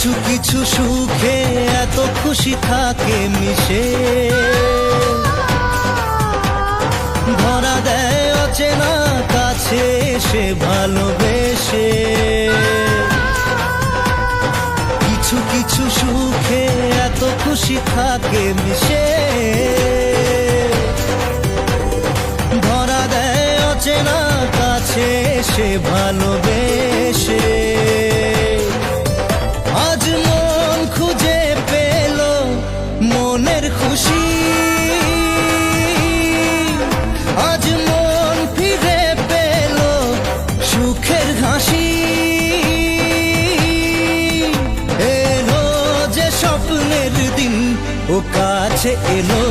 কিছু কিছু সুখে এত খুশি থাকে মিশে, ধরা দেয় অচেনা কাছে সে ভালোবেসে। কিছু কিছু সুখে এত খুশি থাকে মিশে, ধরা দেয় অচেনা কাছে সে ভালোবেসে। আজ মন খুঁজে পেল মনের খুশি, আজ মন ফিরে পেল সুখের হাসি। এলো যে স্বপ্নের দিন ও কাছে এলো,